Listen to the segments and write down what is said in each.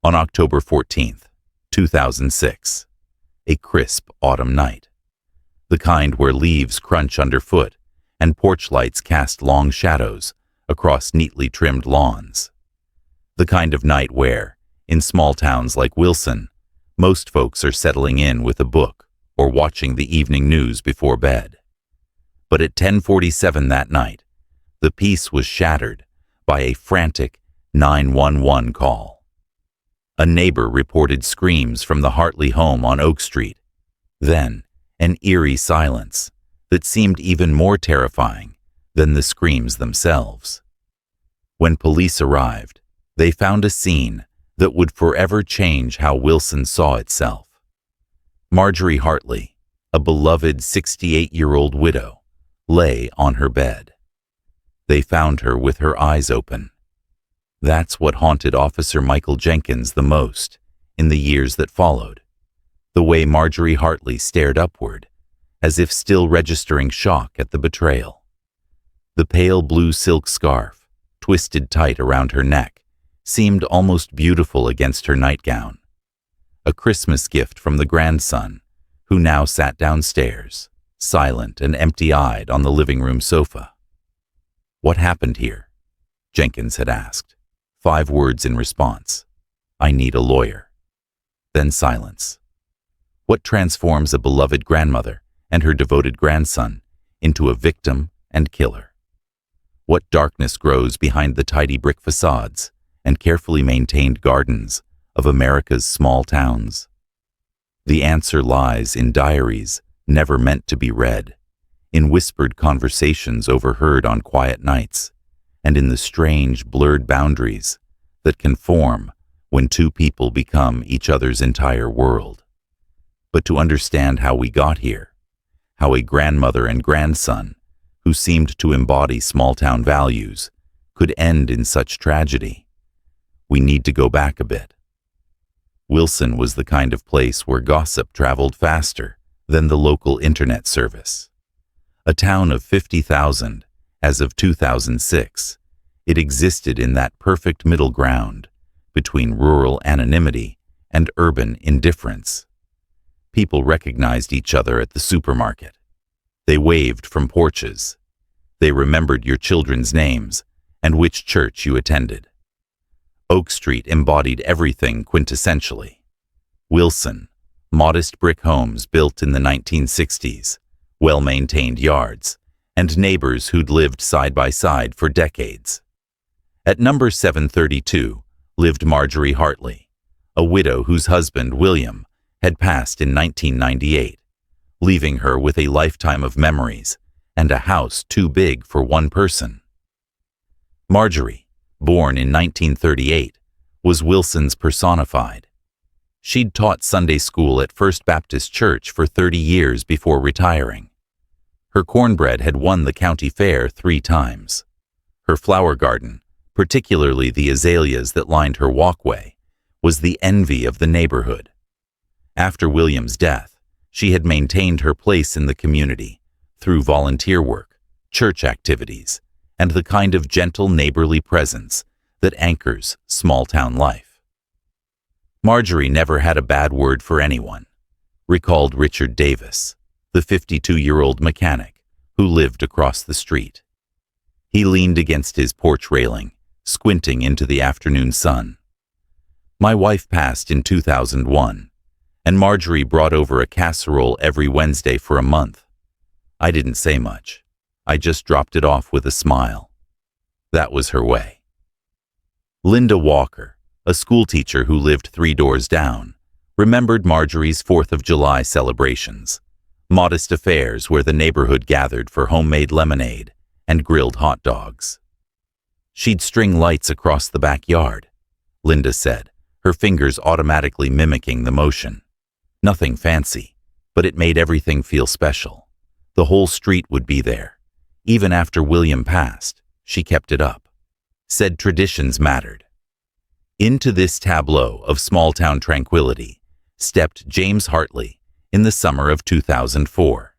on October 14th, 2006. A crisp autumn night. The kind where leaves crunch underfoot and porch lights cast long shadows across neatly trimmed lawns. The kind of night where, in small towns like Wilson, most folks are settling in with a book or watching the evening news before bed. But at 10:47 that night, the peace was shattered by a frantic 911 call. A neighbor reported screams from the Hartley home on Oak Street. Then, an eerie silence that seemed even more terrifying than the screams themselves. When police arrived, they found a scene that would forever change how Wilson saw itself. Marjorie Hartley, a beloved 68-year-old widow, lay on her bed. They found her with her eyes open. That's what haunted Officer Michael Jenkins the most in the years that followed. The way Marjorie Hartley stared upward, as if still registering shock at the betrayal. The pale blue silk scarf, twisted tight around her neck, seemed almost beautiful against her nightgown. A Christmas gift from the grandson, who now sat downstairs, silent and empty-eyed on the living room sofa. "What happened here?" Jenkins had asked. 5 words in response. "I need a lawyer." Then silence. What transforms a beloved grandmother and her devoted grandson into a victim and killer? What darkness grows behind the tidy brick facades and carefully maintained gardens of America's small towns? The answer lies in diaries never meant to be read, in whispered conversations overheard on quiet nights, and in the strange, blurred boundaries that can form when two people become each other's entire world. But to understand how we got here, how a grandmother and grandson, who seemed to embody small-town values, could end in such tragedy, we need to go back a bit. Wilson was the kind of place where gossip traveled faster than the local internet service. A town of 50,000, as of 2006, it existed in that perfect middle ground between rural anonymity and urban indifference. People recognized each other at the supermarket. They waved from porches. They remembered your children's names and which church you attended. Oak Street embodied everything quintessentially. Wilson, modest brick homes built in the 1960s, well-maintained yards, and neighbors who'd lived side by side for decades. At number 732 lived Marjorie Hartley, a widow whose husband, William, had passed in 1998, leaving her with a lifetime of memories and a house too big for one person. Marjorie, born in 1938, was Wilson's personified. She'd taught Sunday school at First Baptist Church for 30 years before retiring. Her cornbread had won the county fair 3 times. Her flower garden, particularly the azaleas that lined her walkway, was the envy of the neighborhood. After William's death, she had maintained her place in the community through volunteer work, church activities, and the kind of gentle neighborly presence that anchors small-town life. Marjorie never had a bad word for anyone, recalled Richard Davis, the 52-year-old mechanic who lived across the street. He leaned against his porch railing, squinting into the afternoon sun. "My wife passed in 2001, and Marjorie brought over a casserole every Wednesday for a month. I didn't say much. I just dropped it off with a smile. That was her way." Linda Walker, a schoolteacher who lived 3 doors down, remembered Marjorie's 4th of July celebrations, modest affairs where the neighborhood gathered for homemade lemonade and grilled hot dogs. "She'd string lights across the backyard," Linda said, her fingers automatically mimicking the motion. "Nothing fancy, but it made everything feel special. The whole street would be there. Even after William passed, she kept it up. Said traditions mattered." Into this tableau of small-town tranquility stepped James Hartley in the summer of 2004.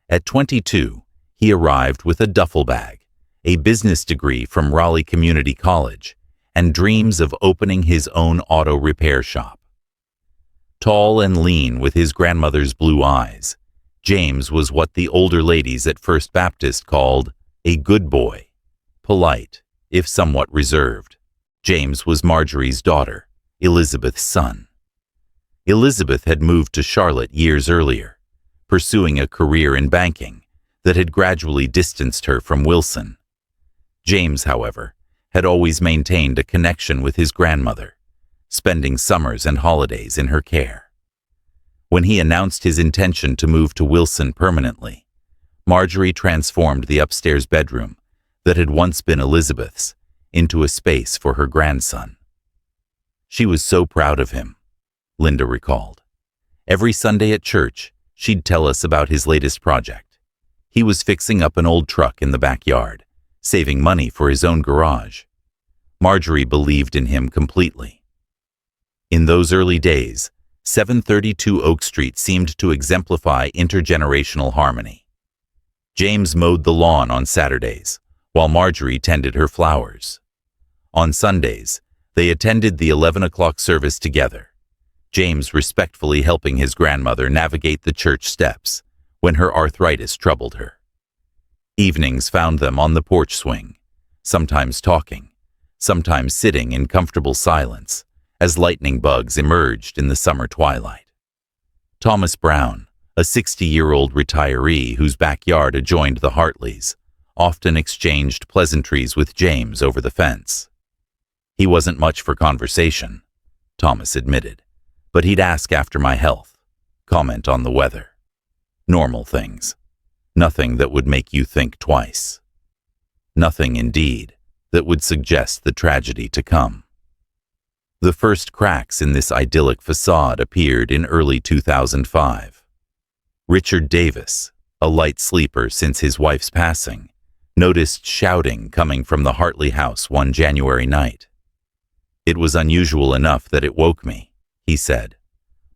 At 22, he arrived with a duffel bag, a business degree from Raleigh Community College, and dreams of opening his own auto repair shop. Tall and lean with his grandmother's blue eyes, James was what the older ladies at First Baptist called a good boy, polite, if somewhat reserved. James was Marjorie's daughter, Elizabeth's son. Elizabeth had moved to Charlotte years earlier, pursuing a career in banking that had gradually distanced her from Wilson. James, however, had always maintained a connection with his grandmother, spending summers and holidays in her care. When he announced his intention to move to Wilson permanently, Marjorie transformed the upstairs bedroom that had once been Elizabeth's into a space for her grandson. She was so proud of him, Linda recalled. Every Sunday at church, she'd tell us about his latest project. He was fixing up an old truck in the backyard, saving money for his own garage. Marjorie believed in him completely. In those early days, 732 Oak Street seemed to exemplify intergenerational harmony. James mowed the lawn on Saturdays, while Marjorie tended her flowers. On Sundays, they attended the 11 o'clock service together, James respectfully helping his grandmother navigate the church steps when her arthritis troubled her. Evenings found them on the porch swing, sometimes talking, sometimes sitting in comfortable silence as lightning bugs emerged in the summer twilight. Thomas Brown, a 60-year-old retiree whose backyard adjoined the Hartleys, often exchanged pleasantries with James over the fence. He wasn't much for conversation, Thomas admitted, but he'd ask after my health, comment on the weather. Normal things. Nothing that would make you think twice. Nothing, indeed, that would suggest the tragedy to come. The first cracks in this idyllic facade appeared in early 2005. Richard Davis, a light sleeper since his wife's passing, noticed shouting coming from the Hartley house one January night. "It was unusual enough that it woke me," he said.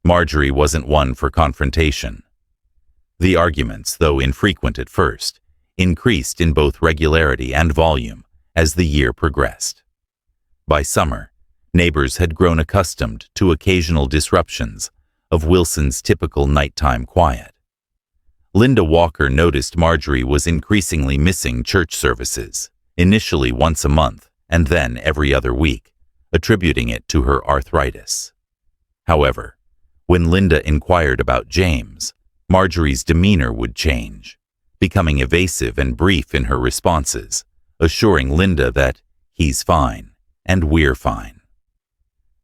Marjorie wasn't one for confrontation. The arguments, though infrequent at first, increased in both regularity and volume as the year progressed. By summer, neighbors had grown accustomed to occasional disruptions of Wilson's typical nighttime quiet. Linda Walker noticed Marjorie was increasingly missing church services, initially once a month and then every other week, attributing it to her arthritis. However, when Linda inquired about James, Marjorie's demeanor would change, becoming evasive and brief in her responses, assuring Linda that he's fine and we're fine.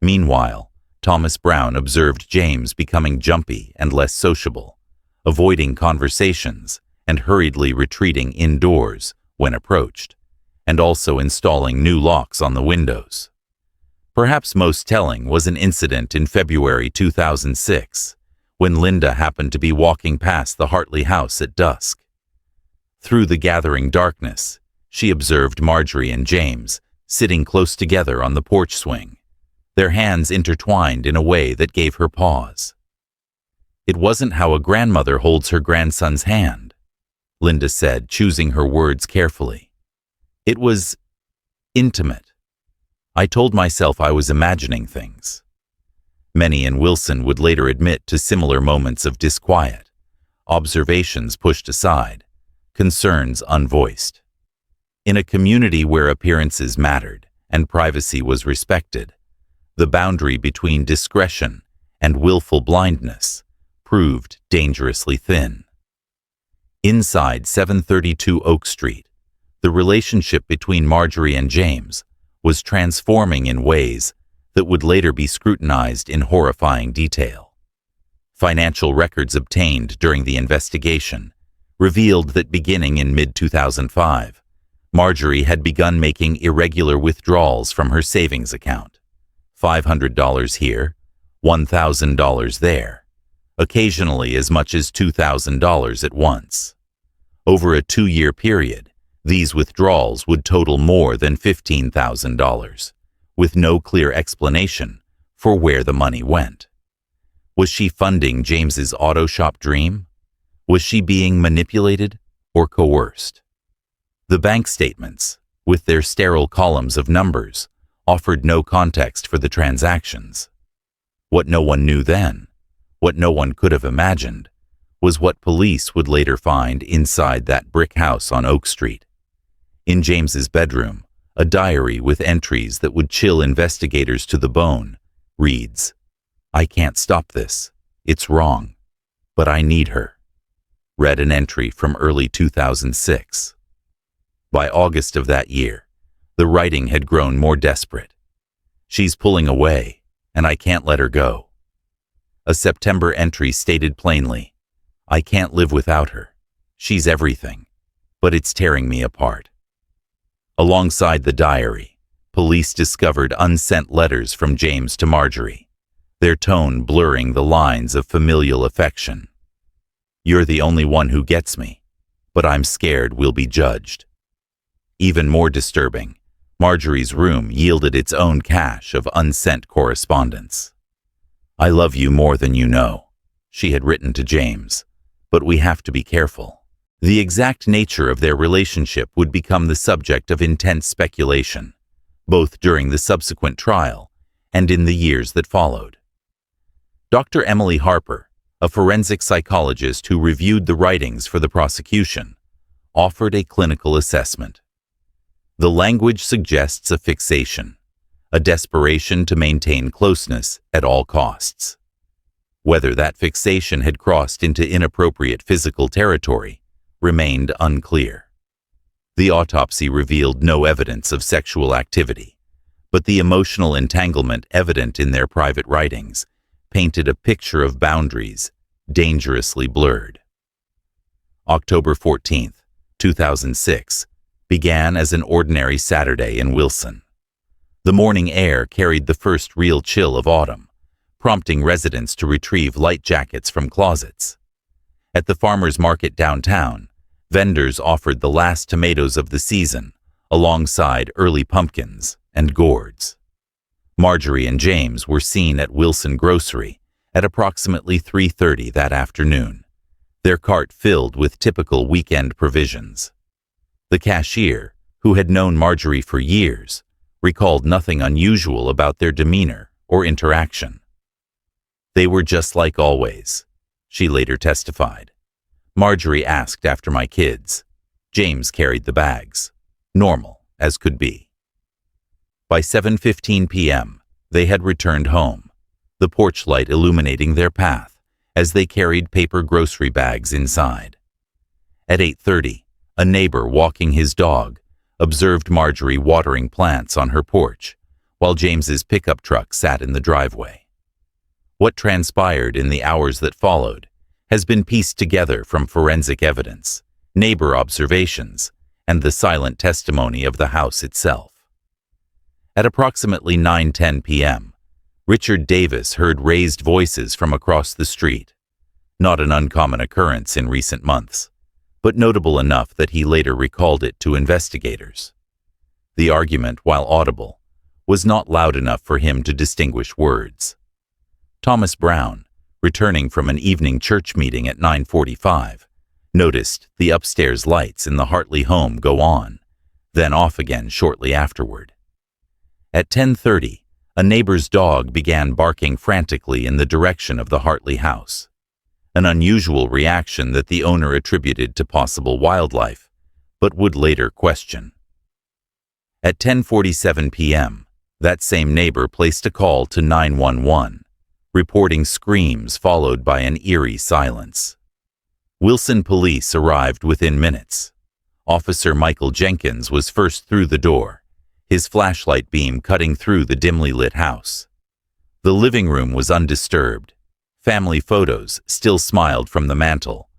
Meanwhile, Thomas Brown observed James becoming jumpy and less sociable, avoiding conversations and hurriedly retreating indoors when approached, and also installing new locks on the windows. Perhaps most telling was an incident in February 2006, when Linda happened to be walking past the Hartley house at dusk. Through the gathering darkness, she observed Marjorie and James sitting close together on the porch swing, their hands intertwined in a way that gave her pause. "It wasn't how a grandmother holds her grandson's hand," Linda said, choosing her words carefully. "It was intimate. I told myself I was imagining things." Many in Wilson would later admit to similar moments of disquiet, observations pushed aside, concerns unvoiced. In a community where appearances mattered and privacy was respected, the boundary between discretion and willful blindness proved dangerously thin. Inside 732 Oak Street, the relationship between Marjorie and James was transforming in ways that would later be scrutinized in horrifying detail. Financial records obtained during the investigation revealed that beginning in mid-2005, Marjorie had begun making irregular withdrawals from her savings account, $500 here, $1,000 there, occasionally as much as $2,000 at once. Over a 2-year period, these withdrawals would total more than $15,000, with no clear explanation for where the money went. Was she funding James's auto shop dream? Was she being manipulated or coerced? The bank statements, with their sterile columns of numbers, offered no context for the transactions. What no one knew then, what no one could have imagined, was what police would later find inside that brick house on Oak Street. In James's bedroom, a diary with entries that would chill investigators to the bone reads, "I can't stop this. It's wrong. But I need her." Read an entry from early 2006. By August of that year, the writing had grown more desperate. "She's pulling away, and I can't let her go." A September entry stated plainly, "I can't live without her. She's everything, but it's tearing me apart." Alongside the diary, police discovered unsent letters from James to Marjorie, their tone blurring the lines of familial affection. "You're the only one who gets me, but I'm scared we'll be judged." Even more disturbing, Marjorie's room yielded its own cache of unsent correspondence. "I love you more than you know," she had written to James, "but we have to be careful." The exact nature of their relationship would become the subject of intense speculation, both during the subsequent trial and in the years that followed. Dr. Emily Harper, a forensic psychologist who reviewed the writings for the prosecution, offered a clinical assessment. The language suggests a fixation, a desperation to maintain closeness at all costs. Whether that fixation had crossed into inappropriate physical territory remained unclear. The autopsy revealed no evidence of sexual activity, but the emotional entanglement evident in their private writings painted a picture of boundaries dangerously blurred. October 14, 2006, began as an ordinary Saturday in Wilson. The morning air carried the first real chill of autumn, prompting residents to retrieve light jackets from closets. At the farmers' market downtown, vendors offered the last tomatoes of the season, alongside early pumpkins and gourds. Marjorie and James were seen at Wilson Grocery at approximately 3:30 that afternoon, their cart filled with typical weekend provisions. The cashier, who had known Marjorie for years, recalled nothing unusual about their demeanor or interaction. "They were just like always," she later testified. "Marjorie asked after my kids. James carried the bags. Normal as could be." By 7:15 p.m., they had returned home, the porch light illuminating their path as they carried paper grocery bags inside. At 8:30, a neighbor walking his dog observed Marjorie watering plants on her porch, while James's pickup truck sat in the driveway. What transpired in the hours that followed has been pieced together from forensic evidence, neighbor observations, and the silent testimony of the house itself. At approximately 9:10 p.m., Richard Davis heard raised voices from across the street, not an uncommon occurrence in recent months, but notable enough that he later recalled it to investigators. The argument, while audible, was not loud enough for him to distinguish words. Thomas Brown, returning from an evening church meeting at 9:45, noticed the upstairs lights in the Hartley home go on, then off again shortly afterward. At 10:30, a neighbor's dog began barking frantically in the direction of the Hartley house, an unusual reaction that the owner attributed to possible wildlife, but would later question. At 10:47 p.m., that same neighbor placed a call to 911, reporting screams followed by an eerie silence. Wilson police arrived within minutes. Officer Michael Jenkins was first through the door, his flashlight beam cutting through the dimly lit house. The living room was undisturbed. Family photos still smiled from the mantel,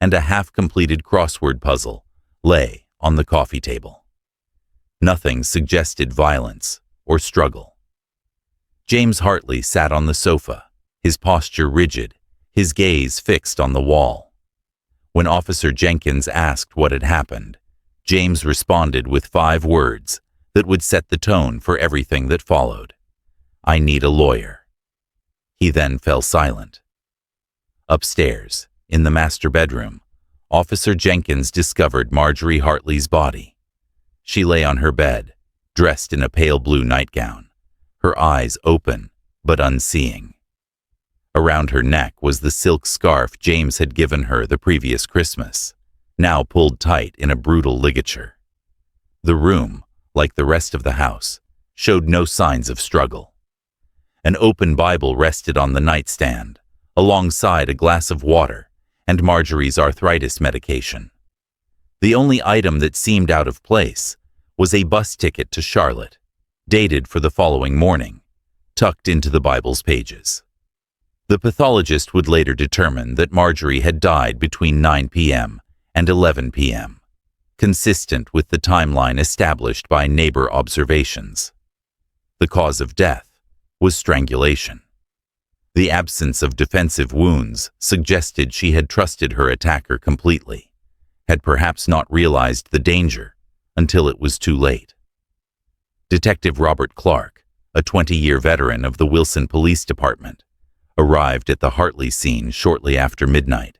and a half-completed crossword puzzle lay on the coffee table. Nothing suggested violence or struggle. James Hartley sat on the sofa, his posture rigid, his gaze fixed on the wall. When Officer Jenkins asked what had happened, James responded with 5 words that would set the tone for everything that followed. "I need a lawyer." He then fell silent. Upstairs, in the master bedroom, Officer Jenkins discovered Marjorie Hartley's body. She lay on her bed, dressed in a pale blue nightgown, her eyes open but unseeing. Around her neck was the silk scarf James had given her the previous Christmas, now pulled tight in a brutal ligature. The room, like the rest of the house, showed no signs of struggle. An open Bible rested on the nightstand, alongside a glass of water and Marjorie's arthritis medication. The only item that seemed out of place was a bus ticket to Charlotte, dated for the following morning, tucked into the Bible's pages. The pathologist would later determine that Marjorie had died between 9 p.m. and 11 p.m., consistent with the timeline established by neighbor observations. The cause of death was strangulation. The absence of defensive wounds suggested she had trusted her attacker completely, had perhaps not realized the danger until it was too late. Detective Robert Clark, a 20-year veteran of the Wilson Police Department, arrived at the Hartley scene shortly after midnight,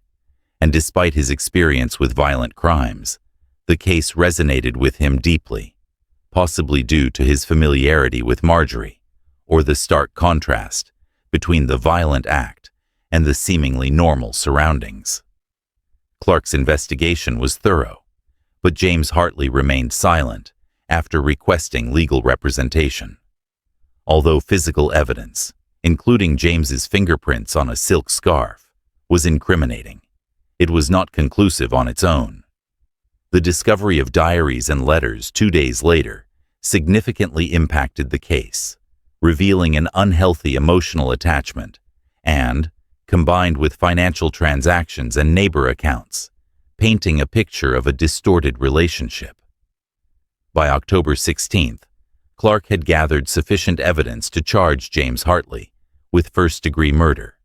and despite his experience with violent crimes, the case resonated with him deeply, possibly due to his familiarity with Marjorie, or the stark contrast between the violent act and the seemingly normal surroundings. Clark's investigation was thorough, but James Hartley remained silent after requesting legal representation. Although physical evidence, including James's fingerprints on a silk scarf, was incriminating, it was not conclusive on its own. The discovery of diaries and letters 2 days later significantly impacted the case, revealing an unhealthy emotional attachment and, combined with financial transactions and neighbor accounts, painting a picture of a distorted relationship. By October 16th, Clark had gathered sufficient evidence to charge James Hartley with first-degree murder,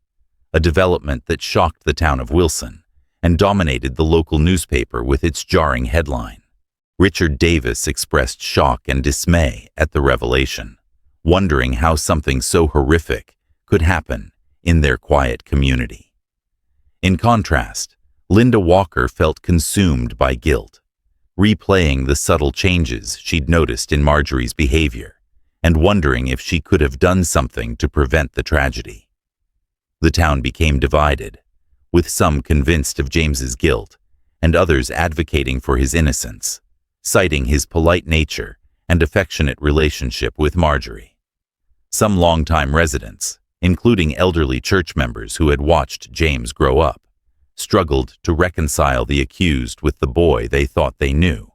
a development that shocked the town of Wilson and dominated the local newspaper with its jarring headline. Richard Davis expressed shock and dismay at the revelation, wondering how something so horrific could happen in their quiet community. In contrast, Linda Walker felt consumed by guilt, replaying the subtle changes she'd noticed in Marjorie's behavior and wondering if she could have done something to prevent the tragedy. The town became divided, with some convinced of James's guilt and others advocating for his innocence, citing his polite nature and affectionate relationship with Marjorie. Some longtime residents, including elderly church members who had watched James grow up, struggled to reconcile the accused with the boy they thought they knew,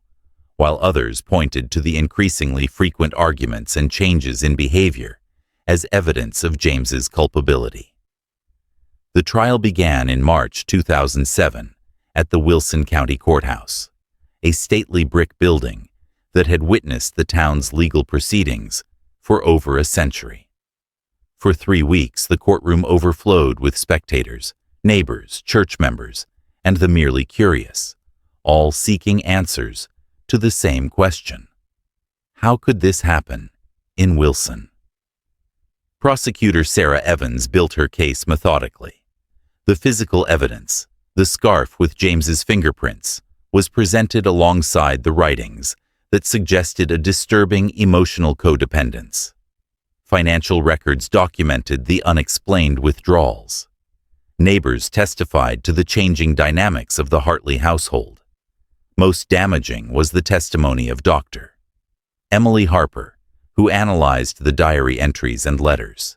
while others pointed to the increasingly frequent arguments and changes in behavior as evidence of James's culpability. The trial began in March 2007 at the Wilson County Courthouse, a stately brick building that had witnessed the town's legal proceedings for over a century. For 3 weeks, the courtroom overflowed with spectators, neighbors, church members, and the merely curious, all seeking answers to the same question. How could this happen in Wilson? Prosecutor Sarah Evans built her case methodically. The physical evidence, the scarf with James's fingerprints, was presented alongside the writings that suggested a disturbing emotional codependence. Financial records documented the unexplained withdrawals. Neighbors testified to the changing dynamics of the Hartley household. Most damaging was the testimony of Dr. Emily Harper, who analyzed the diary entries and letters.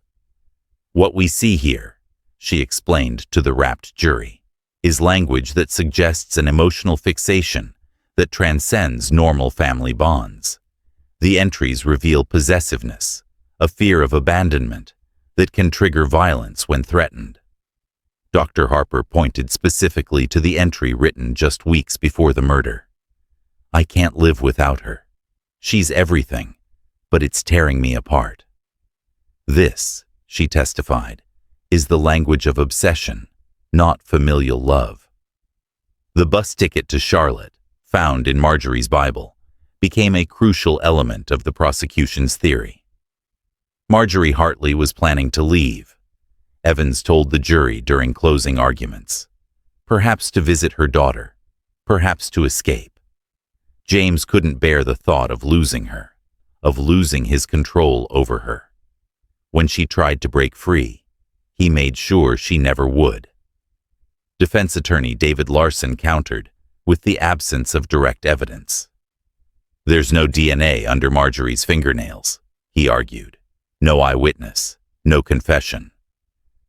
"What we see here," she explained to the rapt jury, "is language that suggests an emotional fixation that transcends normal family bonds. The entries reveal possessiveness, a fear of abandonment that can trigger violence when threatened." Dr. Harper pointed specifically to the entry written just weeks before the murder. "I can't live without her. She's everything, but it's tearing me apart." This, she testified, is the language of obsession, not familial love. The bus ticket to Charlotte, found in Marjorie's Bible, became a crucial element of the prosecution's theory. Marjorie Hartley was planning to leave, Evans told the jury during closing arguments. Perhaps to visit her daughter, perhaps to escape. James couldn't bear the thought of losing her, of losing his control over her. When she tried to break free, he made sure she never would. Defense attorney David Larson countered with the absence of direct evidence. "There's no DNA under Marjorie's fingernails," he argued. "No eyewitness, no confession.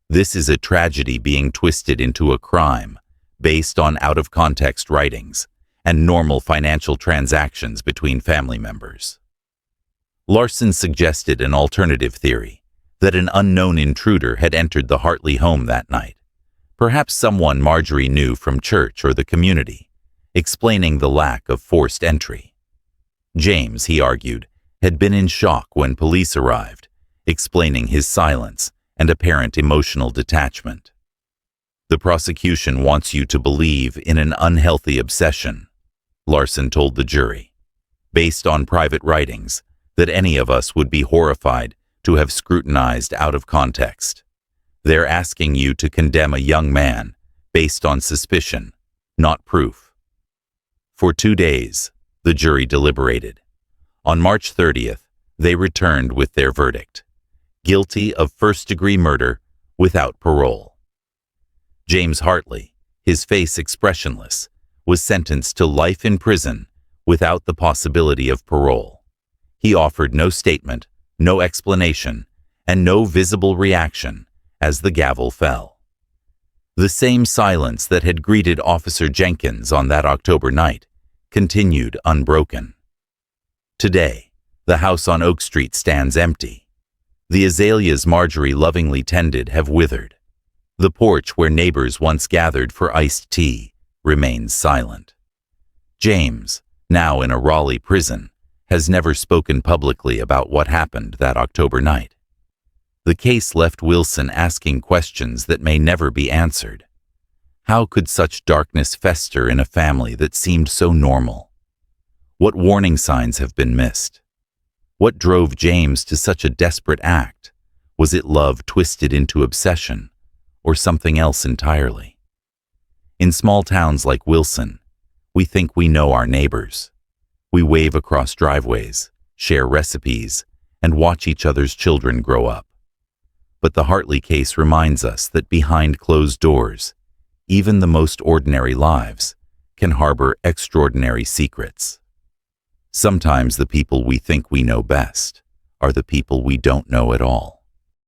This is a tragedy being twisted into a crime based on out-of-context writings and normal financial transactions between family members." Larson suggested an alternative theory, that an unknown intruder had entered the Hartley home that night, perhaps someone Marjorie knew from church or the community, explaining the lack of forced entry. James, he argued, had been in shock when police arrived, explaining his silence and apparent emotional detachment. "The prosecution wants you to believe in an unhealthy obsession," Larson told the jury, "based on private writings that any of us would be horrified to have scrutinized out of context. They're asking you to condemn a young man based on suspicion, not proof." For 2 days, the jury deliberated. On March 30th, they returned with their verdict: guilty of first-degree murder without parole. James Hartley, his face expressionless, was sentenced to life in prison without the possibility of parole. He offered no statement, no explanation, and no visible reaction as the gavel fell. The same silence that had greeted Officer Jenkins on that October night continued unbroken. Today, the house on Oak Street stands empty. The azaleas Marjorie lovingly tended have withered. The porch where neighbors once gathered for iced tea remains silent. James, now in a Raleigh prison, has never spoken publicly about what happened that October night. The case left Wilson asking questions that may never be answered. How could such darkness fester in a family that seemed so normal? What warning signs have been missed? What drove James to such a desperate act? Was it love twisted into obsession, or something else entirely? In small towns like Wilson, we think we know our neighbors. We wave across driveways, share recipes, and watch each other's children grow up. But the Hartley case reminds us that behind closed doors, even the most ordinary lives can harbor extraordinary secrets. Sometimes the people we think we know best are the people we don't know at all.